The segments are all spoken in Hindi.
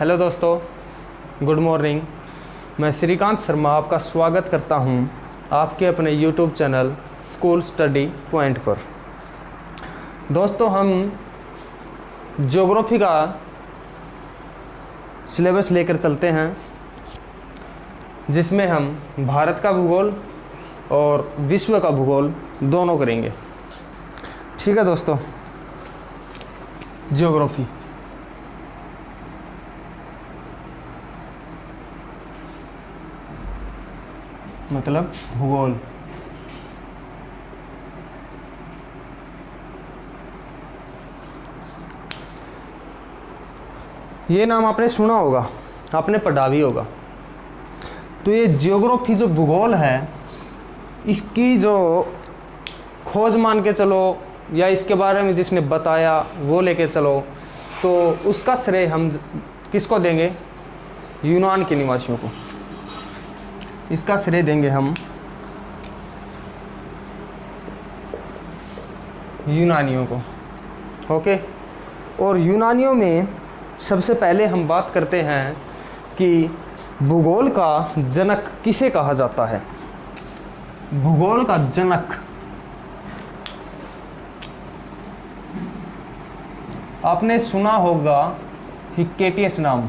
हेलो दोस्तों, गुड मॉर्निंग। मैं श्रीकांत शर्मा आपका स्वागत करता हूं आपके अपने YouTube channel school study point पर। दोस्तों, हम ज्योग्राफी का सिलेबस लेकर चलते हैं, जिसमें हम भारत का भूगोल और विश्व का भूगोल दोनों करेंगे। ठीक है दोस्तों, ज्योग्राफी मतलब भूगोल। ये नाम आपने सुना होगा, आपने पढ़ा भी होगा। तो ये ज्योग्राफी जो भूगोल है, इसकी जो खोज मान के चलो या इसके बारे में जिसने बताया वो लेके चलो, तो उसका श्रेय हम किसको देंगे? यूनान के निवासियों को। इसका श्रेय देंगे हम यूनानियों को। ओके, और यूनानियों में सबसे पहले हम बात करते हैं कि भूगोल का जनक किसे कहा जाता है। भूगोल का जनक आपने सुना होगा, हिक्केटियस नाम।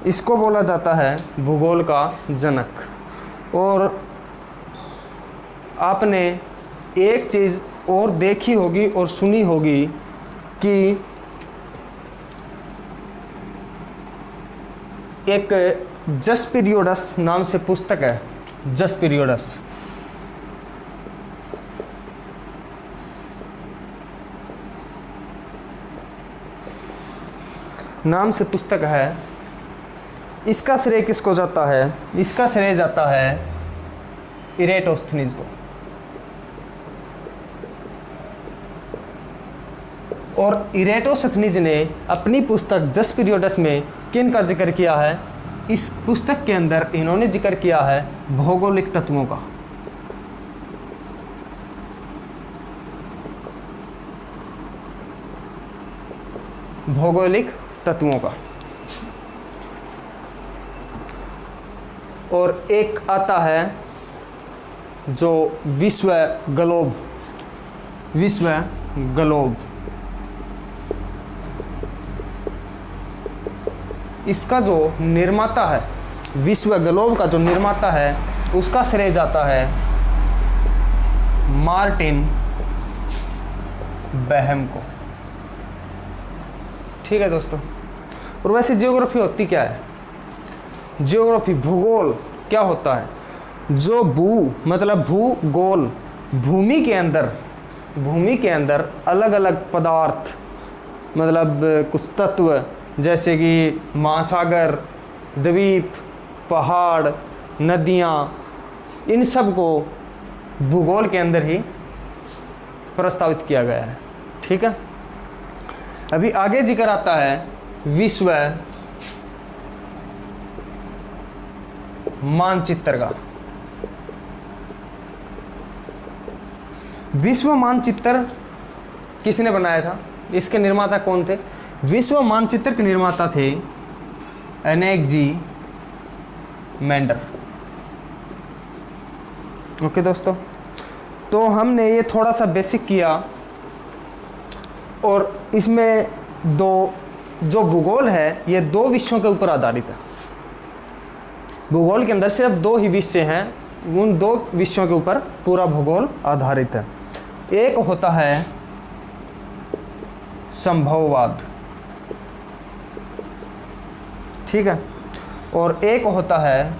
इसको बोला जाता है भूगोल का जनक। और आपने एक चीज़ और देखी होगी और सुनी होगी कि एक जस पीरियोडस नाम से पुस्तक है। जस पीरियोडस नाम से पुस्तक है। इसका श्रेय किसको जाता है? इसका श्रेय जाता है इरेटोस्थनीज को। और इरेटोस्थनीज ने अपनी पुस्तक जस पीरियोडस में किन का जिक्र किया है? इस पुस्तक के अंदर इन्होंने जिक्र किया है भौगोलिक तत्वों का। भौगोलिक तत्वों का। और एक आता है जो विश्व ग्लोब। विश्व ग्लोब, इसका जो निर्माता है, विश्व ग्लोब का जो निर्माता है, उसका श्रेय जाता है मार्टिन बेहम को। ठीक है दोस्तों, और वैसे ज्योग्राफी होती क्या है? ज्योग्राफी भूगोल क्या होता है? जो मतलब भूगोल, भूमि के अंदर अलग अलग पदार्थ, मतलब कुछ तत्व जैसे कि महासागर, द्वीप, पहाड़, नदियाँ, इन सब को भूगोल के अंदर ही प्रस्तावित किया गया है। ठीक है, अभी आगे जिक्र आता है विश्व मानचित्र का। विश्व मानचित्र किसने बनाया था? इसके निर्माता कौन थे? विश्व मानचित्र के निर्माता थे एनेक-जी मेंडर। ओके दोस्तों, तो हमने ये थोड़ा सा बेसिक किया, और इसमें जो भूगोल है ये दो विषयों के ऊपर आधारित है। भूगोल के अंदर सिर्फ दो ही विषय हैं, उन दो विषयों के ऊपर पूरा भूगोल आधारित है। एक होता है संभववाद, ठीक है, और एक होता है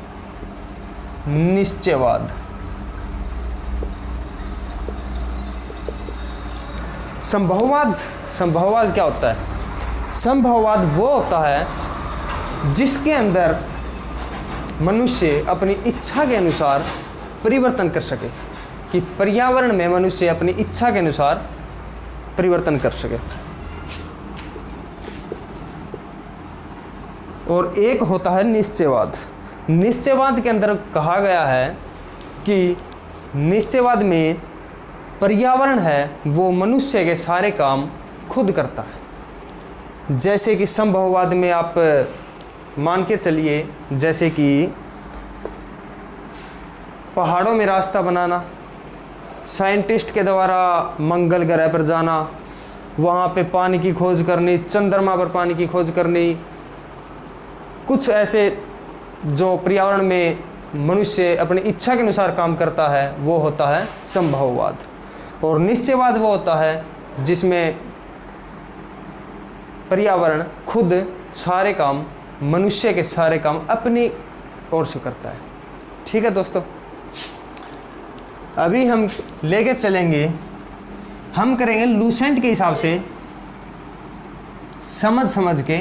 निश्चयवाद। संभववाद क्या होता है? संभववाद वो होता है जिसके अंदर मनुष्य अपनी इच्छा के अनुसार परिवर्तन कर सके, कि पर्यावरण में मनुष्य अपनी इच्छा के अनुसार परिवर्तन कर सके। और एक होता है निश्चयवाद। निश्चयवाद के अंदर कहा गया है कि निश्चयवाद में पर्यावरण है वो मनुष्य के सारे काम खुद करता है। जैसे कि संभववाद में आप मान के चलिए, जैसे कि पहाड़ों में रास्ता बनाना, साइंटिस्ट के द्वारा मंगल ग्रह पर जाना, वहाँ पे पानी की खोज करनी, चंद्रमा पर पानी की खोज करनी, कुछ ऐसे जो पर्यावरण में मनुष्य अपनी इच्छा के अनुसार काम करता है, वो होता है संभववाद। और निश्चयवाद वो होता है जिसमें पर्यावरण खुद सारे काम, मनुष्य के सारे काम अपनी ओर से करता है। ठीक है दोस्तों, अभी हम लेके चलेंगे, हम करेंगे लूसेंट के हिसाब से, समझ के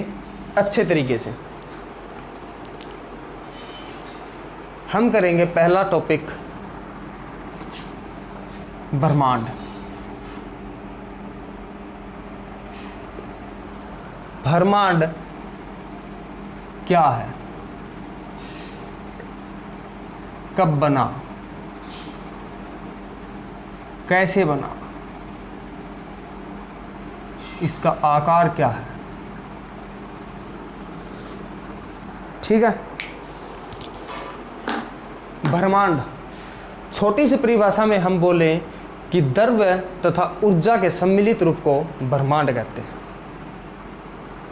अच्छे तरीके से। हम करेंगे पहला टॉपिक ब्रह्मांड। ब्रह्मांड क्या है, कब बना, कैसे बना, इसका आकार क्या है। ठीक है, ब्रह्मांड छोटी सी परिभाषा में हम बोलें कि द्रव्य तथा ऊर्जा के सम्मिलित रूप को ब्रह्मांड कहते हैं।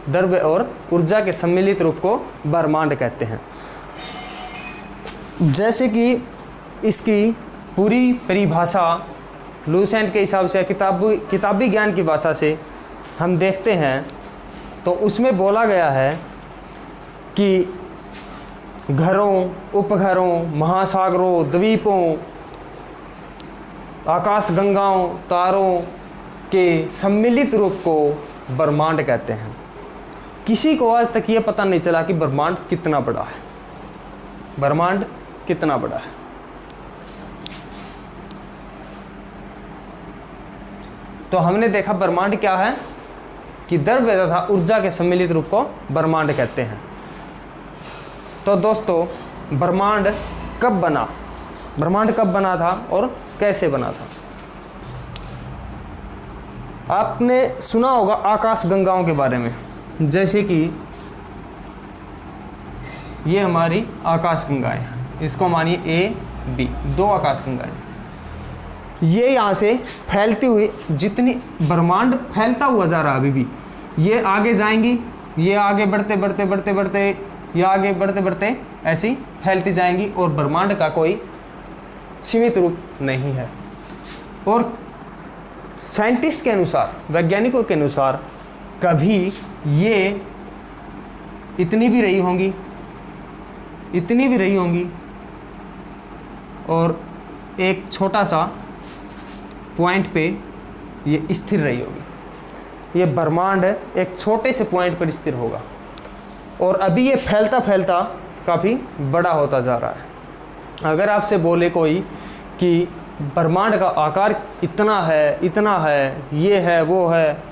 द्रव्य और ऊर्जा के सम्मिलित रूप को ब्रह्मांड कहते हैं। जैसे कि इसकी पूरी परिभाषा लूसेंट के हिसाब से, किताबी ज्ञान की भाषा से हम देखते हैं तो उसमें बोला गया है कि घरों, उपघरों, महासागरों, द्वीपों, आकाश गंगाओं, तारों के सम्मिलित रूप को ब्रह्मांड कहते हैं। किसी को आज तक ये पता नहीं चला कि ब्रह्मांड कितना बड़ा है, ब्रह्मांड कितना बड़ा है। तो हमने देखा ब्रह्मांड क्या है कि द्रव्य तथा ऊर्जा के सम्मिलित रूप को ब्रह्मांड कहते हैं। तो दोस्तों, ब्रह्मांड कब बना, ब्रह्मांड कब बना था और कैसे बना था। आपने सुना होगा आकाश गंगाओं के बारे में। जैसे कि ये हमारी आकाश गंगाएं हैं, इसको मानिए ए बी, दो आकाश गंगाएं। ये यहाँ से फैलती हुई, जितनी ब्रह्मांड फैलता हुआ जा रहा है अभी भी, ये आगे जाएंगी, ये आगे बढ़ते बढ़ते बढ़ते बढ़ते, ये आगे बढ़ते बढ़ते ऐसी फैलती जाएंगी और ब्रह्मांड का कोई सीमित रूप नहीं है। और साइंटिस्ट के अनुसार, वैज्ञानिकों के अनुसार, कभी ये इतनी भी रही होंगी, इतनी भी रही होंगी और एक छोटा सा पॉइंट पे ये स्थिर रही होगी। ये ब्रह्मांड एक छोटे से पॉइंट पर स्थिर होगा और अभी ये फैलता फैलता काफ़ी बड़ा होता जा रहा है। अगर आपसे बोले कोई कि ब्रह्मांड का आकार इतना है, ये है, वो है,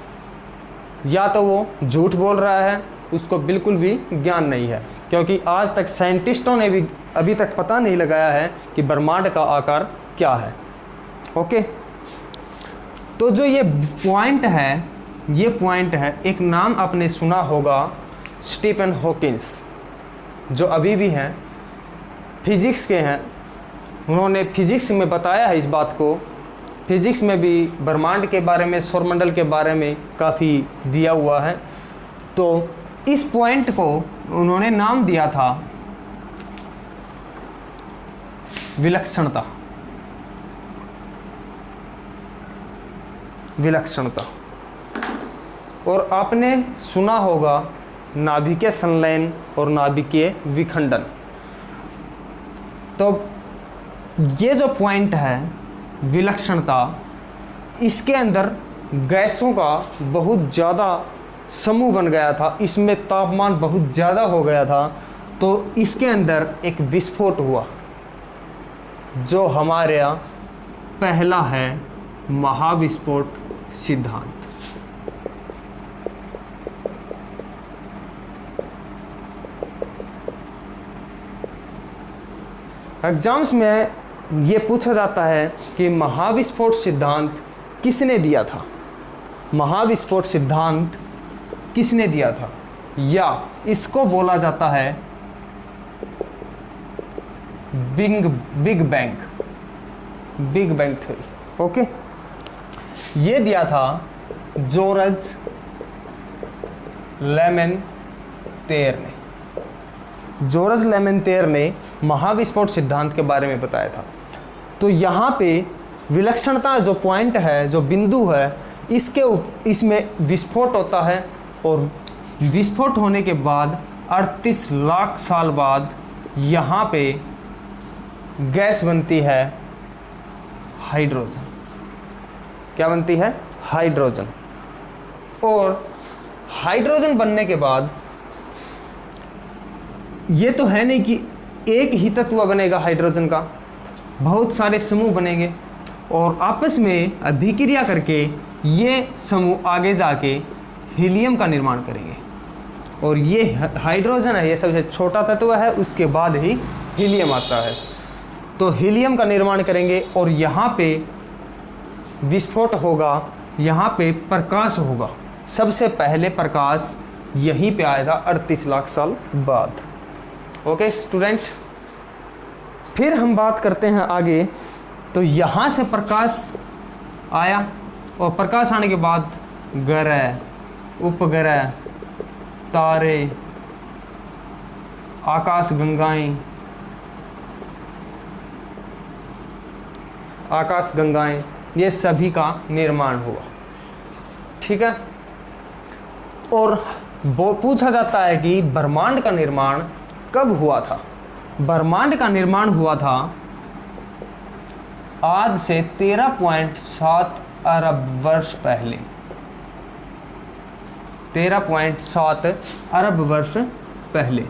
या तो वो झूठ बोल रहा है, उसको बिल्कुल भी ज्ञान नहीं है, क्योंकि आज तक साइंटिस्टों ने भी अभी तक पता नहीं लगाया है कि ब्रह्मांड का आकार क्या है। ओके, तो जो ये पॉइंट है, एक नाम आपने सुना होगा, स्टीफन हॉकिंस, जो अभी भी हैं, फिजिक्स के हैं। उन्होंने फिजिक्स में बताया है इस बात को। फिजिक्स में भी ब्रह्मांड के बारे में, सौरमंडल के बारे में काफ़ी दिया हुआ है। तो इस पॉइंट को उन्होंने नाम दिया था विलक्षणता। विलक्षणता। और आपने सुना होगा नाभिकीय संलयन और नाभिकीय विखंडन। तो ये जो पॉइंट है विलक्षणता, इसके अंदर गैसों का बहुत ज़्यादा समूह बन गया था, इसमें तापमान बहुत ज़्यादा हो गया था, तो इसके अंदर एक विस्फोट हुआ, जो हमारे यहाँ पहला है महाविस्फोट सिद्धांत। एग्जाम्स में ये पूछा जाता है कि महाविस्फोट सिद्धांत किसने दिया था। महाविस्फोट सिद्धांत किसने दिया था, या इसको बोला जाता है बिग बैंग थ्योरी। ओके, ये दिया था जॉर्ज लेमेंतेयर ने। जॉर्ज लेमेंतेयर ने महाविस्फोट सिद्धांत के बारे में बताया था। तो यहाँ पे विलक्षणता जो पॉइंट है, जो बिंदु है, इसमें विस्फोट होता है और विस्फोट होने के बाद 38 लाख साल बाद यहाँ पे गैस बनती है हाइड्रोजन। क्या बनती है? हाइड्रोजन। और हाइड्रोजन बनने के बाद ये तो है नहीं कि एक ही तत्व बनेगा हाइड्रोजन का, बहुत सारे समूह बनेंगे और आपस में अभिक्रिया करके ये समूह आगे जाके हीलियम का निर्माण करेंगे। और ये हाइड्रोजन है, ये सबसे छोटा तत्व है, उसके बाद ही हीलियम आता है। तो हीलियम का निर्माण करेंगे और यहाँ पे विस्फोट होगा, यहाँ पे प्रकाश होगा। सबसे पहले प्रकाश यहीं पे आएगा 38 लाख साल बाद। ओके स्टूडेंट, फिर हम बात करते हैं आगे। तो यहाँ से प्रकाश आया और प्रकाश आने के बाद ग्रह, उपग्रह, तारे, आकाश गंगाएं, ये सभी का निर्माण हुआ। ठीक है। और पूछा जाता है कि ब्रह्मांड का निर्माण कब हुआ था। ब्रह्मांड का निर्माण हुआ था आज से 13.7 अरब वर्ष पहले। 13.7 अरब वर्ष पहले।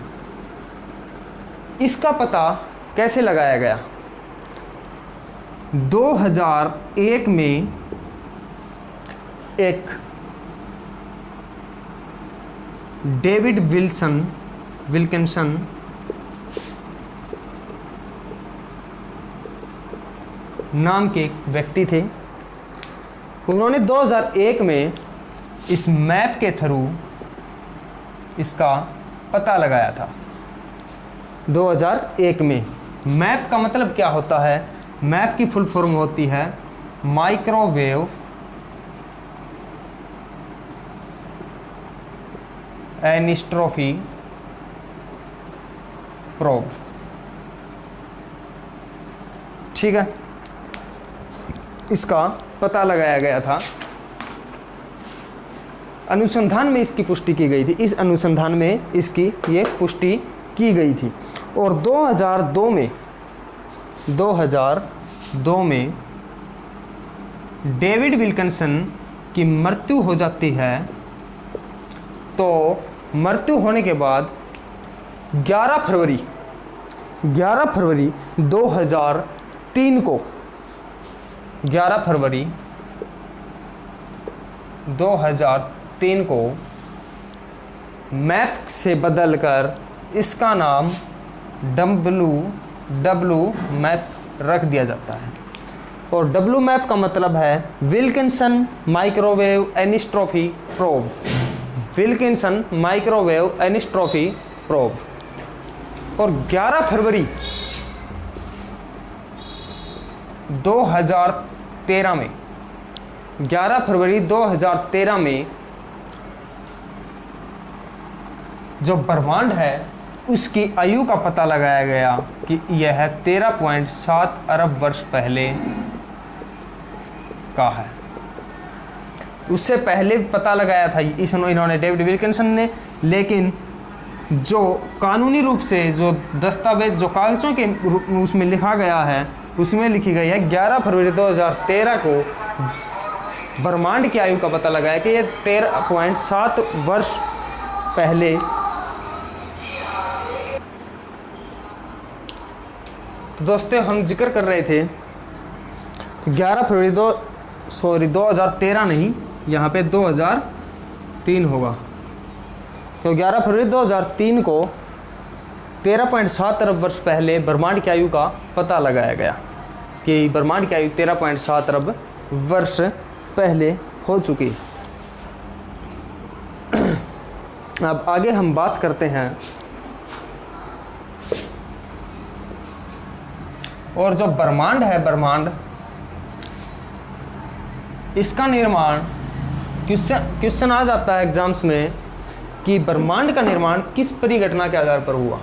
इसका पता कैसे लगाया गया? 2001 में एक डेविड विल्किंसन नाम के एक व्यक्ति थे। उन्होंने 2001 में इस मैप के थ्रू इसका पता लगाया था। 2001 में। मैप का मतलब क्या होता है? मैप की फुल फॉर्म होती है माइक्रोवेव एनिस्ट्रॉफी प्रोब। ठीक है, इसका पता लगाया गया था। अनुसंधान में इसकी पुष्टि की गई थी। इस अनुसंधान में इसकी ये पुष्टि की गई थी। और 2002 में डेविड विल्किंसन की मृत्यु हो जाती है। तो मृत्यु होने के बाद 11 फरवरी 2003 को 11 फरवरी 2003 को मैप से बदलकर इसका नाम डब्लू मैप रख दिया जाता है। और डब्लू मैप का मतलब है Wilkinson microwave anisotropy probe. Wilkinson microwave anisotropy probe. और 11 फरवरी 2013 में 11 फरवरी 2013 में जो ब्रह्मांड है उसकी आयु का पता लगाया गया कि यह 13.7 अरब वर्ष पहले का है। उससे पहले पता लगाया था इन्होंने डेविड विल्किंसन ने, लेकिन जो कानूनी रूप से जो दस्तावेज जो कागज़ों के उसमें लिखा गया है उसमें लिखी गई है 11 फरवरी 2013 को ब्रह्मांड की आयु का पता लगाया कि यह 13.7 वर्ष पहले तो दोस्तों हम जिक्र कर रहे थे तो 11 फरवरी 2013 नहीं, यहाँ पे 2003 होगा। तो 11 फरवरी 2003 को 13.7 अरब वर्ष पहले ब्रह्मांड की आयु का पता लगाया गया कि ब्रह्मांड की आयु 13.7 अरब वर्ष पहले हो चुकी। अब आगे हम बात करते हैं, और जो ब्रह्मांड है, ब्रह्मांड, इसका निर्माण, क्वेश्चन आ जाता है एग्जाम्स में कि ब्रह्मांड का निर्माण किस परिघटना के आधार पर हुआ।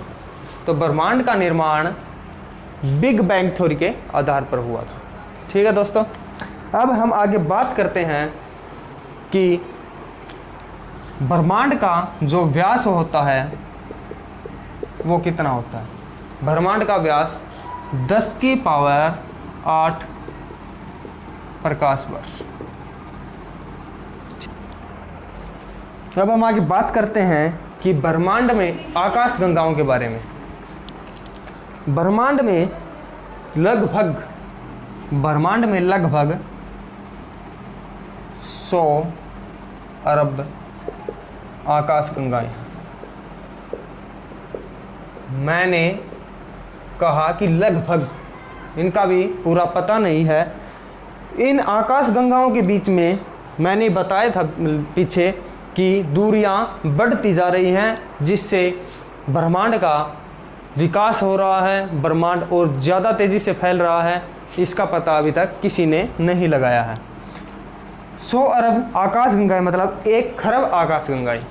तो ब्रह्मांड का निर्माण बिग बैंग थ्योरी के आधार पर हुआ था। ठीक है दोस्तों, अब हम आगे बात करते हैं कि ब्रह्मांड का जो व्यास होता है वो कितना होता है। ब्रह्मांड का व्यास 10 की पावर 8 प्रकाश वर्ष। अब हम आगे बात करते हैं कि ब्रह्मांड में आकाश गंगाओं के बारे में। ब्रह्मांड में लगभग 100 अरब आकाश गंगाएं हैं। मैंने कहा कि लगभग, इनका भी पूरा पता नहीं है। इन आकाश गंगाओं के बीच में मैंने बताया था पीछे कि दूरियां बढ़ती जा रही हैं, जिससे ब्रह्मांड का विकास हो रहा है, ब्रह्मांड और ज़्यादा तेज़ी से फैल रहा है। इसका पता अभी तक किसी ने नहीं लगाया है। 100 अरब आकाश गंगाएं मतलब 1 खरब आकाश गंगाएं।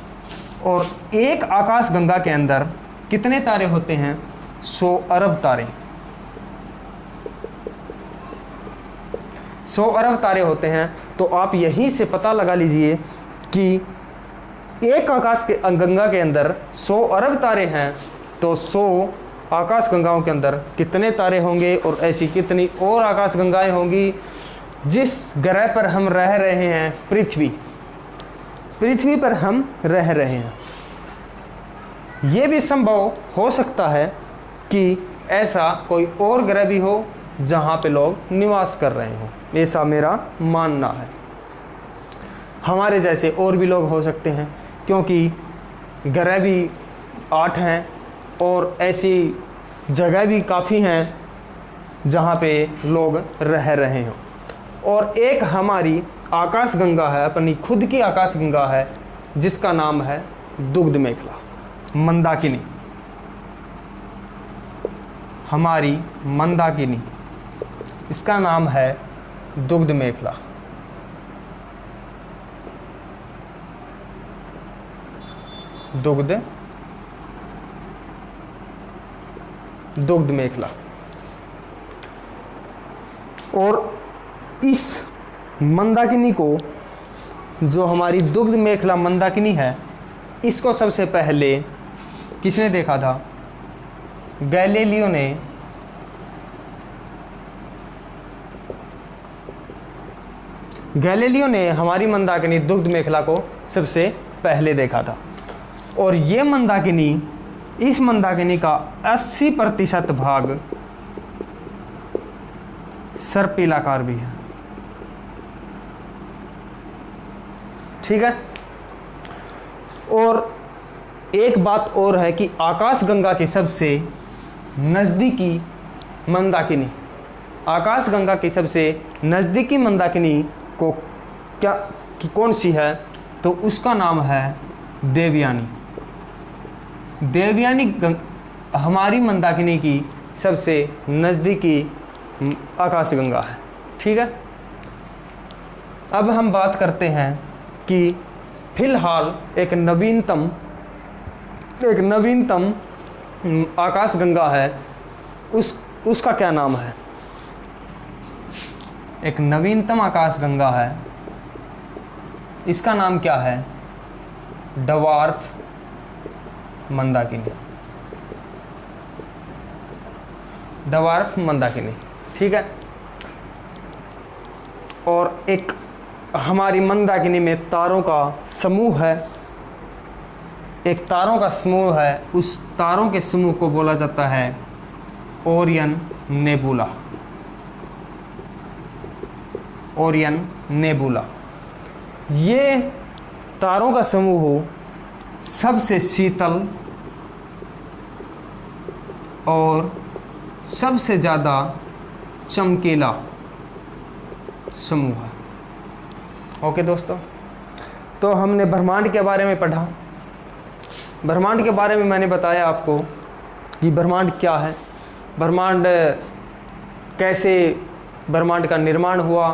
और एक आकाश गंगा के अंदर कितने तारे होते हैं? 100 अरब तारे। 100 अरब तारे होते हैं। तो आप यहीं से पता लगा लीजिए कि एक आकाश के गंगा के अंदर 100 अरब तारे हैं, तो 100 आकाश गंगाओं के अंदर कितने तारे होंगे और ऐसी कितनी और आकाश गंगाएं होंगी। जिस ग्रह पर हम रह रहे हैं, पृथ्वी पर हम रह रहे हैं, ये भी संभव हो सकता है कि ऐसा कोई और ग्रह भी हो जहाँ पे लोग निवास कर रहे हो। ऐसा मेरा मानना है। हमारे जैसे और भी लोग हो सकते हैं, क्योंकि ग्रह भी 8 हैं और ऐसी जगह भी काफ़ी हैं जहाँ पे लोग रह रहे हों। और एक हमारी आकाश गंगा है, अपनी खुद की आकाश गंगा है, जिसका नाम है दुग्ध मेखला, मंदाकिनी। हमारी मंदाकिनी, इसका नाम है दुग्ध मेखला। दुग्ध मेखला। और इस मंदाकिनी को, जो हमारी दुग्ध मेखला मंदाकिनी है, इसको सबसे पहले किसने देखा था? गैलीलियो ने। गैलीलियो ने हमारी मंदाकिनी दुग्ध मेखला को सबसे पहले देखा था। और ये मंदाकिनी, इस मंदाकिनी का 80% भाग सर्पिलाकार भी है। ठीक है। और एक बात और है कि आकाश गंगा की सबसे नज़दीकी मंदाकिनी, आकाश गंगा की सबसे नज़दीकी मंदाकिनी को कौन सी है? तो उसका नाम है देवयानी। देवयानी हमारी मंदाकिनी की सबसे नज़दीकी आकाश गंगा है। ठीक है। अब हम बात करते हैं कि फिलहाल एक नवीनतम आकाश गंगा है, उसका क्या नाम है? एक नवीनतम आकाश गंगा है, इसका नाम क्या है? डवार्फ मंदाकिनी। डवार्फ मंदाकिनी। ठीक है। और एक हमारी मंदाकिनी में तारों का समूह है, एक तारों का समूह है। उस तारों के समूह को बोला जाता है ओरियन नेबुला। Orion nebula. ये तारों का समूह सबसे शीतल और सबसे ज़्यादा चमकीला समूह है। ओके दोस्तों, तो हमने ब्रह्मांड के बारे में पढ़ा, ब्रह्मांड के बारे में मैंने बताया आपको कि ब्रह्मांड क्या है, ब्रह्मांड कैसे ब्रह्मांड का निर्माण हुआ।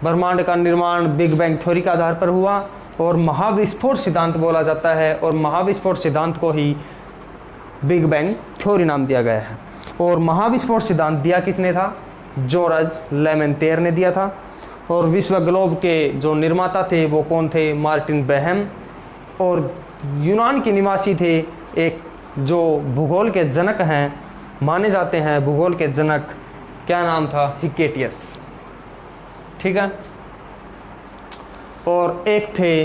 ब्रह्मांड का निर्माण बिग बैंग थ्योरी के आधार पर हुआ और महाविस्फोट सिद्धांत बोला जाता है, और महाविस्फोट सिद्धांत को ही बिग बैंग थ्योरी नाम दिया गया है। और महाविस्फोट सिद्धांत दिया किसने था? जॉर्ज लेमेंतेर ने दिया था। और विश्व ग्लोब के जो निर्माता थे वो कौन थे? Martin Behaim. और यूनान के निवासी थे एक जो भूगोल के जनक हैं, माने जाते हैं भूगोल के जनक, क्या नाम था? हिकेटियस। ठीक है। और एक थे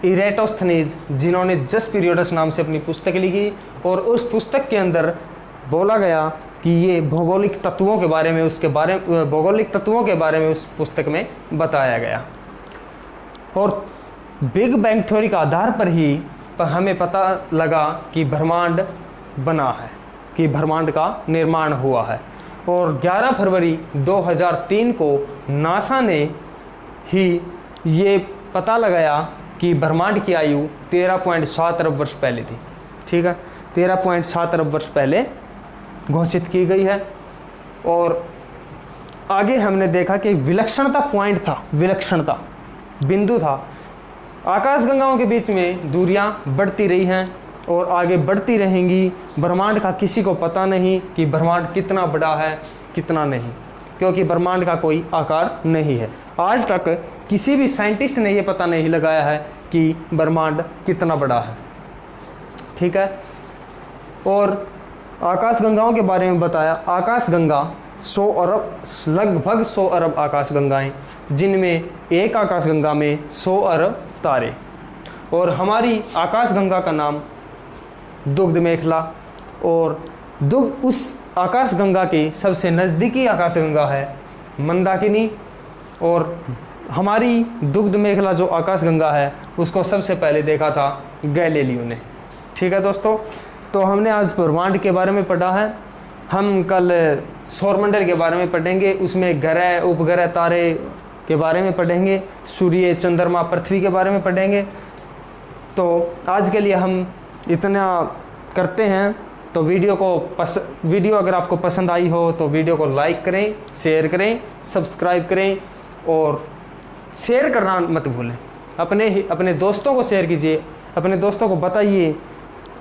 इरेटोस्थनीज, जिन्होंने जस्ट पीरियड्स नाम से अपनी पुस्तक लिखी, और उस पुस्तक के अंदर बोला गया कि ये भौगोलिक तत्वों के बारे में उस पुस्तक में बताया गया। और बिग बैंग थ्योरी का आधार पर ही हमें पता लगा कि ब्रह्मांड बना है, कि ब्रह्मांड का निर्माण हुआ है। और 11 फरवरी 2003 को नासा ने ही ये पता लगाया कि ब्रह्मांड की आयु 13.7 अरब वर्ष पहले थी। ठीक है, 13.7 अरब वर्ष पहले घोषित की गई है। और आगे हमने देखा कि विलक्षणता पॉइंट था, विलक्षणता बिंदु था। आकाशगंगाओं के बीच में दूरियां बढ़ती रही हैं और आगे बढ़ती रहेंगी। ब्रह्मांड का किसी को पता नहीं कि ब्रह्मांड कितना बड़ा है, कितना नहीं, क्योंकि ब्रह्मांड का कोई आकार नहीं है। आज तक किसी भी साइंटिस्ट ने यह पता नहीं लगाया है कि ब्रह्मांड कितना बड़ा है। ठीक है। और आकाशगंगाओं के बारे में बताया। आकाशगंगा 100 अरब, लगभग 100 अरब आकाशगंगाएं, जिनमें एक आकाशगंगा में 100 अरब तारे। और हमारी आकाशगंगा का नाम दुग्ध मेखला, और उस आकाशगंगा की सबसे नज़दीकी आकाशगंगा है मंदाकिनी। और हमारी दुग्ध मेखला जो आकाशगंगा है उसको सबसे पहले देखा था गैलीलियो ने। ठीक है दोस्तों, तो हमने आज ब्रह्मांड के बारे में पढ़ा है। हम कल सौरमंडल के बारे में पढ़ेंगे, उसमें ग्रह, उपग्रह, तारे के बारे में पढ़ेंगे, सूर्य, चंद्रमा, पृथ्वी के बारे में पढ़ेंगे। तो आज के लिए हम इतना करते हैं। तो वीडियो अगर आपको पसंद आई हो तो वीडियो को लाइक करें, शेयर करें, सब्सक्राइब करें, और शेयर करना मत भूलें। अपने दोस्तों को शेयर कीजिए, अपने दोस्तों को बताइए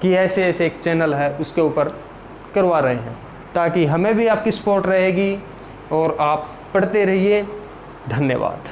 कि ऐसे ऐसे एक चैनल है उसके ऊपर करवा रहे हैं, ताकि हमें भी आपकी सपोर्ट रहेगी और आप पढ़ते रहिए। धन्यवाद।